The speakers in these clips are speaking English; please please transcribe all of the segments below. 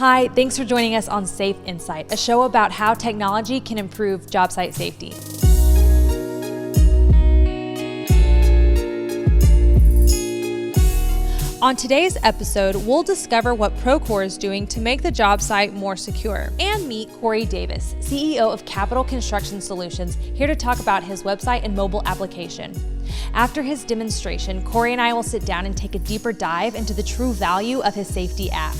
Hi, thanks for joining us on Safe Insight, a show about how technology can improve job site safety. On today's episode, we'll discover what Procore is doing to make the job site more secure and meet Corey Davis, CEO of Capital Construction Solutions, here to talk about his website and mobile application. After his demonstration, Corey and I will sit down and take a deeper dive into the true value of his safety app.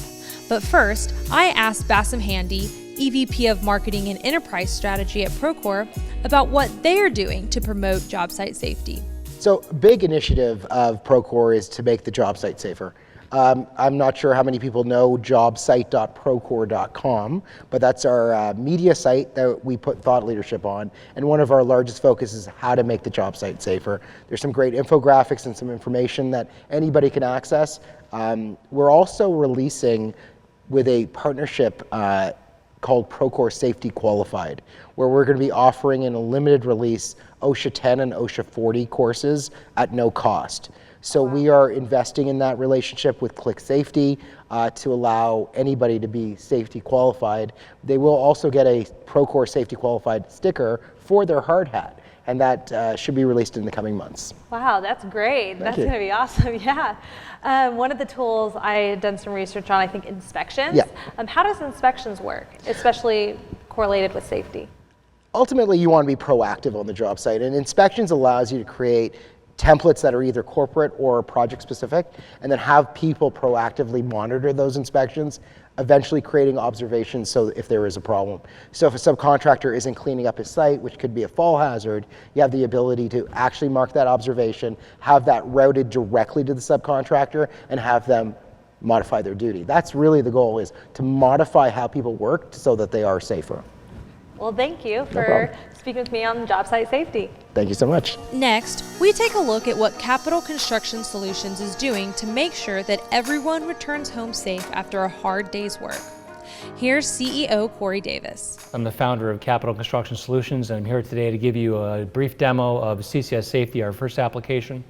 But first, I asked Bassam Handy, EVP of Marketing and Enterprise Strategy at Procore, about what they are doing to promote job site safety. So a big initiative of Procore is to make the job site safer. I'm not sure how many people know jobsite.procore.com, but that's our media site that we put thought leadership on. And one of our largest focuses is how to make the job site safer. There's some great infographics and some information that anybody can access. We're also releasing with a partnership called Procore Safety Qualified, where we're going to be offering in a limited release OSHA 10 and OSHA 40 courses at no cost. So we are investing in that relationship with Click Safety to allow anybody to be safety qualified. They will also get a Procore Safety Qualified sticker for their hard hat, and that should be released in the coming months. Wow, that's great. That's going to be awesome, yeah. One of the tools I had done some research on, I think, inspections. Yeah. How does inspections work, especially correlated with safety? Ultimately, you want to be proactive on the job site, and inspections allows you to create templates that are either corporate or project specific, and then have people proactively monitor those inspections, eventually creating observations so if there is a problem. So if a subcontractor isn't cleaning up his site, which could be a fall hazard, you have the ability to actually mark that observation, have that routed directly to the subcontractor, and have them modify their duty. That's really the goal, is to modify how people work so that they are safer. Well, thank you for speaking with me on job site safety. Thank you so much. Next, we take a look at what Capital Construction Solutions is doing to make sure that everyone returns home safe after a hard day's work. Here's CEO Corey Davis. I'm the founder of Capital Construction Solutions, and I'm here today to give you a brief demo of CCS Safety, our first application.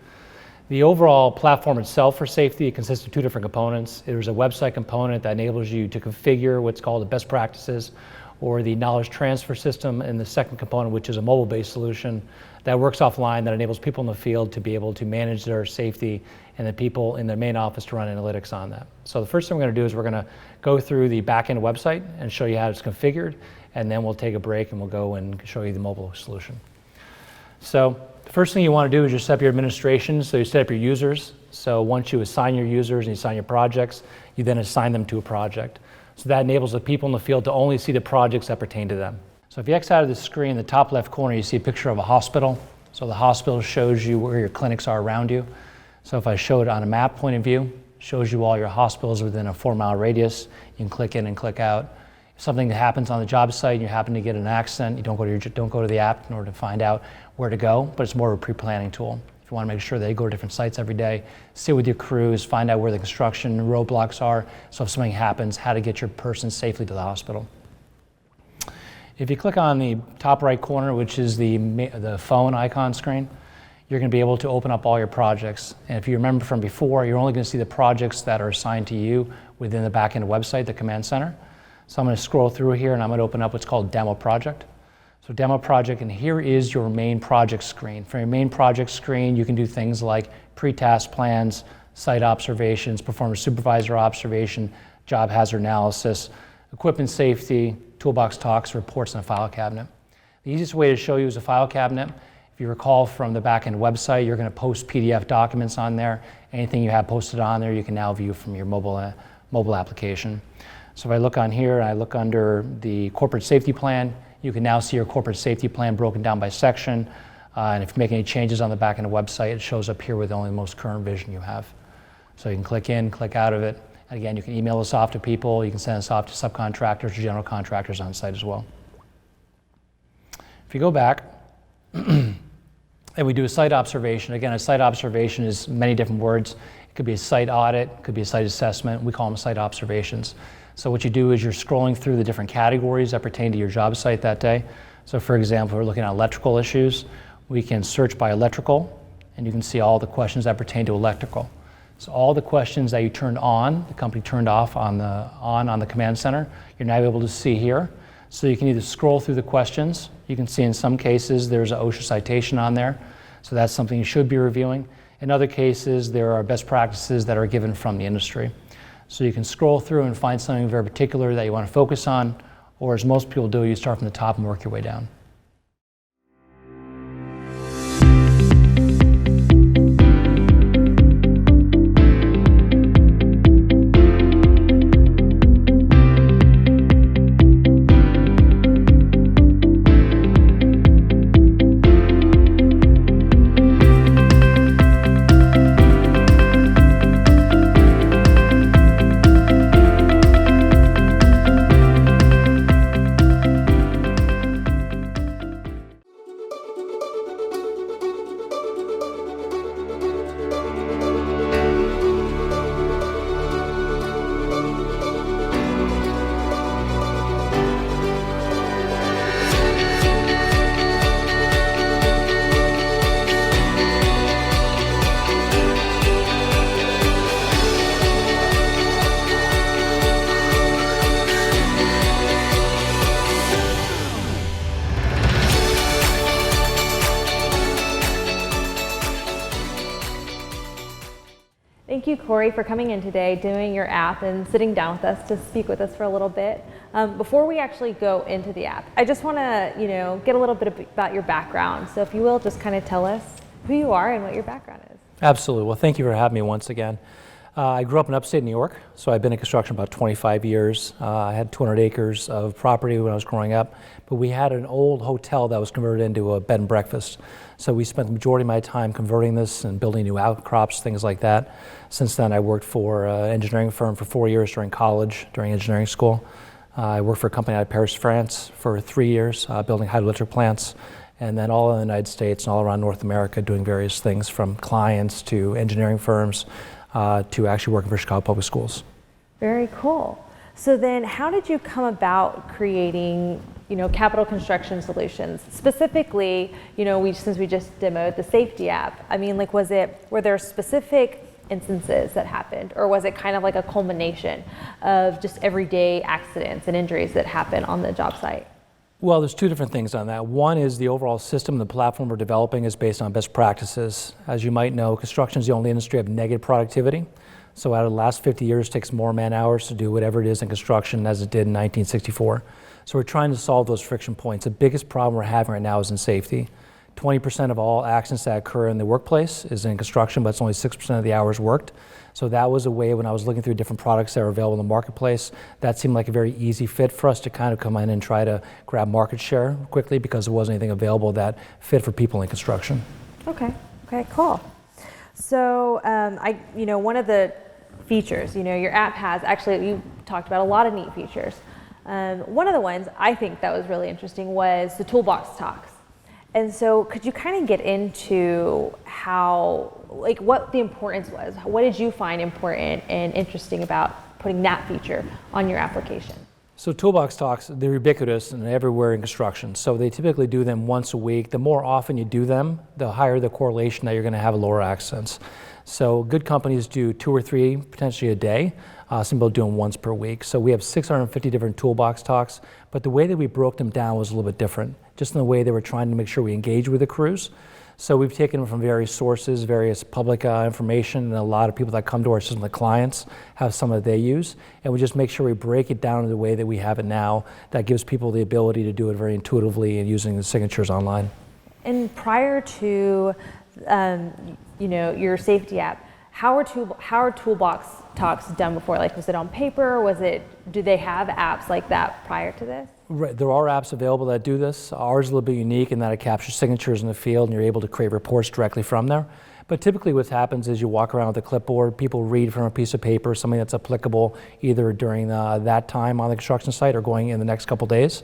The overall platform itself for safety consists of two different components. There's a website component that enables you to configure what's called the best practices, or the knowledge transfer system, and the second component, which is a mobile-based solution that works offline, that enables people in the field to be able to manage their safety, and the people in the main office to run analytics on that. So the first thing we're going to do is we're going to go through the back-end website and show you how it's configured, and then we'll take a break and we'll go and show you the mobile solution. So the first thing you want to do is just set up your administration. So you set up your users. So once you assign your users and you assign your projects, you then assign them to a project. So that enables the people in the field to only see the projects that pertain to them. So if you X out of the screen, in the top left corner, you see a picture of a hospital. So the hospital shows you where your clinics are around you. So if I show it on a map point of view, it shows you all your hospitals within a 4-mile radius. You can click in and click out. If something happens on the job site and you happen to get an accident, you don't go to the app in order to find out where to go, but it's more of a pre-planning tool. You want to make sure they go to different sites every day, sit with your crews, find out where the construction roadblocks are, so if something happens, how to get your person safely to the hospital. If you click on the top right corner, which is the phone icon screen, you're going to be able to open up all your projects. And if you remember from before, you're only going to see the projects that are assigned to you within the back-end website, the command center. So I'm going to scroll through here and I'm going to open up what's called Demo Project. So Demo Project, and here is your main project screen. For your main project screen, you can do things like pre-task plans, site observations, perform a supervisor observation, job hazard analysis, equipment safety, toolbox talks, reports, and a file cabinet. The easiest way to show you is a file cabinet. If you recall from the back-end website, you're going to post PDF documents on there. Anything you have posted on there, you can now view from your mobile application. So if I look on here, I look under the corporate safety plan, you can now see your corporate safety plan broken down by section. And if you make any changes on the back end of the website, it shows up here with only the most current version you have. So you can click in, click out of it. And again, you can email this off to people. You can send this off to subcontractors or general contractors on site as well. If you go back, and we do a site observation. Again, a site observation is many different words. It could be a site audit, it could be a site assessment. We call them site observations. So what you do is you're scrolling through the different categories that pertain to your job site that day. So for example, we're looking at electrical issues. We can search by electrical, and you can see all the questions that pertain to electrical. So all the questions that you turned on, the company turned off on the command center, you're now able to see here. So you can either scroll through the questions. You can see in some cases there's an OSHA citation on there. So that's something you should be reviewing. In other cases, there are best practices that are given from the industry. So you can scroll through and find something very particular that you want to focus on, or as most people do, you start from the top and work your way down. Thank you, Corey, for coming in today, doing your app, and sitting down with us to speak with us for a little bit. Before we actually go into the app, I just want to, get a little bit about your background. So if you will, just kind of tell us who you are and what your background is. Absolutely. Well, thank you for having me once again. I grew up in upstate New York, so I've been in construction about 25 years. I had 200 acres of property when I was growing up, but we had an old hotel that was converted into a bed and breakfast. So we spent the majority of my time converting this and building new outcrops, things like that. Since then, I worked for an engineering firm for 4 years during college, during engineering school. I worked for a company out of Paris, France for 3 years, building hydroelectric plants, and then all in the United States and all around North America doing various things from clients to engineering firms to actually working for Chicago Public Schools. Very cool. So then how did you come about creating Capital Construction Solutions? Specifically, since we just demoed the safety app, I mean, were there specific instances that happened, or was it kind of like a culmination of just everyday accidents and injuries that happen on the job site? Well, there's two different things on that. One is the overall system, the platform we're developing is based on best practices. As you might know, construction is the only industry of negative productivity. So out of the last 50 years, it takes more man hours to do whatever it is in construction as it did in 1964. So we're trying to solve those friction points. The biggest problem we're having right now is in safety. 20% of all accidents that occur in the workplace is in construction, but it's only 6% of the hours worked. So that was a way, when I was looking through different products that are available in the marketplace, that seemed like a very easy fit for us to kind of come in and try to grab market share quickly because there wasn't anything available that fit for people in construction. Okay, cool. So one of the features, your app has, actually you talked about a lot of neat features. One of the ones I think that was really interesting was the toolbox talks. And so could you kind of get into what the importance was? What did you find important and interesting about putting that feature on your application? So toolbox talks, they're ubiquitous and everywhere in construction. So they typically do them once a week. The more often you do them, the higher the correlation that you're going to have lower accidents. So good companies do 2 or 3, potentially a day. Some people do them once per week. So we have 650 different toolbox talks, but the way that we broke them down was a little bit different, just in the way they were trying to make sure we engage with the crews. So we've taken them from various sources, various public information, and a lot of people that come to our system, the clients, have some that they use, and we just make sure we break it down in the way that we have it now that gives people the ability to do it very intuitively and using the signatures online. And prior to your safety app, how are toolbox talks done before? Was it on paper? Do they have apps like that prior to this? Right, there are apps available that do this. Ours is a little bit unique in that it captures signatures in the field and you're able to create reports directly from there. But typically what happens is you walk around with a clipboard, people read from a piece of paper something that's applicable either during that time on the construction site or going in the next couple days.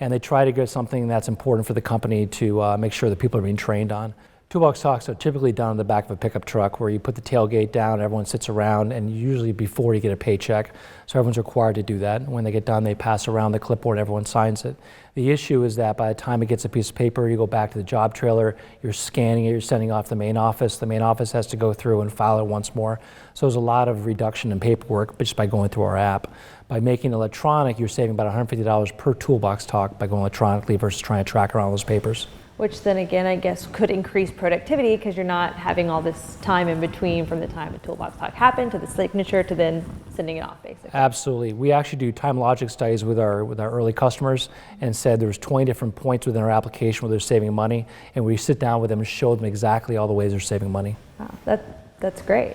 And they try to get something that's important for the company to make sure that people are being trained on. Toolbox talks are typically done in the back of a pickup truck where you put the tailgate down, everyone sits around, and usually before you get a paycheck. So everyone's required to do that. When they get done, they pass around the clipboard, everyone signs it. The issue is that by the time it gets a piece of paper, you go back to the job trailer, you're scanning it, you're sending off the main office. The main office has to go through and file it once more. So there's a lot of reduction in paperwork just by going through our app. By making it electronic, you're saving about $150 per Toolbox talk by going electronically versus trying to track around those papers. Which then again, I guess, could increase productivity because you're not having all this time in between from the time a Toolbox talk happened to the signature to then sending it off, basically. Absolutely. We actually do time logic studies with our early customers and said there's 20 different points within our application where they're saving money, and we sit down with them and show them exactly all the ways they're saving money. Wow, that's great.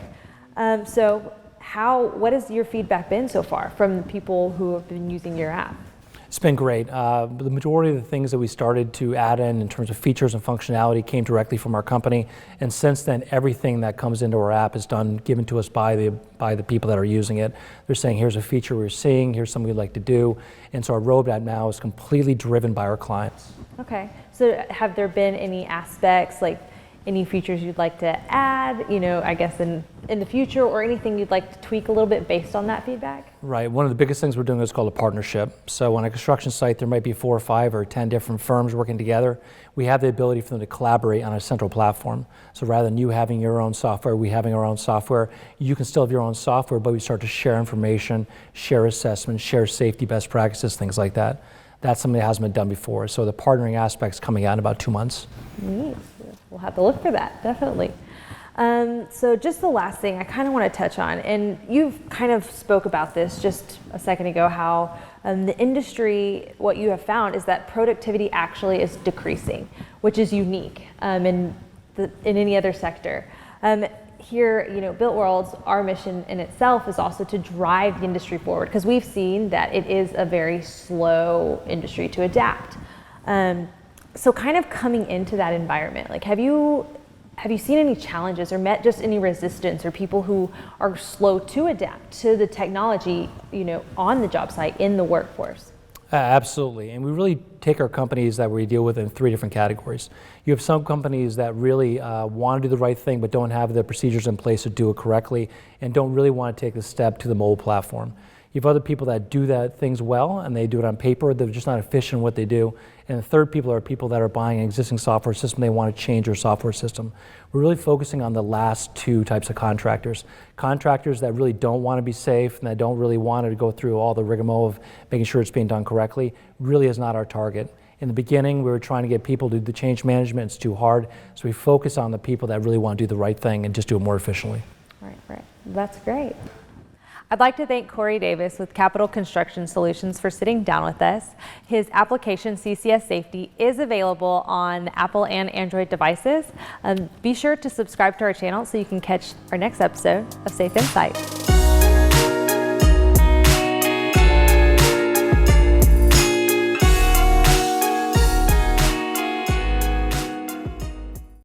So what has your feedback been so far from the people who have been using your app? It's been great. The majority of the things that we started to add in terms of features and functionality came directly from our company, and since then everything that comes into our app is given to us by the people that are using it. They're saying, here's a feature we're seeing, here's something we'd like to do, and so our roadmap now is completely driven by our clients. Okay, so have there been any aspects, like any features you'd like to add, I guess in the future, or anything you'd like to tweak a little bit based on that feedback? Right. One of the biggest things we're doing is called a partnership. So on a construction site, there might be 4 or 5 or 10 different firms working together. We have the ability for them to collaborate on a central platform. So rather than you having your own software, we having our own software, you can still have your own software, but we start to share information, share assessments, share safety best practices, things like that. That's something that hasn't been done before. So the partnering aspect's coming out in about 2 months. Neat. We'll have to look for that, definitely. So just the last thing I kind of want to touch on, and you've kind of spoke about this just a second ago, how the industry, what you have found is that productivity actually is decreasing, which is unique in any other sector. Here, Built Worlds, our mission in itself is also to drive the industry forward, because we've seen that it is a very slow industry to adapt. So kind of coming into that environment, like have you seen any challenges or met just any resistance or people who are slow to adapt to the technology, on the job site, in the workforce? Absolutely, and we really take our companies that we deal with in 3 different categories. You have some companies that really want to do the right thing but don't have the procedures in place to do it correctly and don't really want to take the step to the mobile platform. You have other people that do that things well and they do it on paper, they're just not efficient in what they do. And the third people are people that are buying an existing software system, they want to change their software system. We're really focusing on the last 2 types of contractors. Contractors that really don't want to be safe and that don't really want to go through all the rigmarole of making sure it's being done correctly, really is not our target. In the beginning, we were trying to get people to do the change management, it's too hard, so we focus on the people that really want to do the right thing and just do it more efficiently. Right. That's great. I'd like to thank Corey Davis with Capital Construction Solutions for sitting down with us. His application, CCS Safety, is available on Apple and Android devices. Be sure to subscribe to our channel so you can catch our next episode of Safe Insight.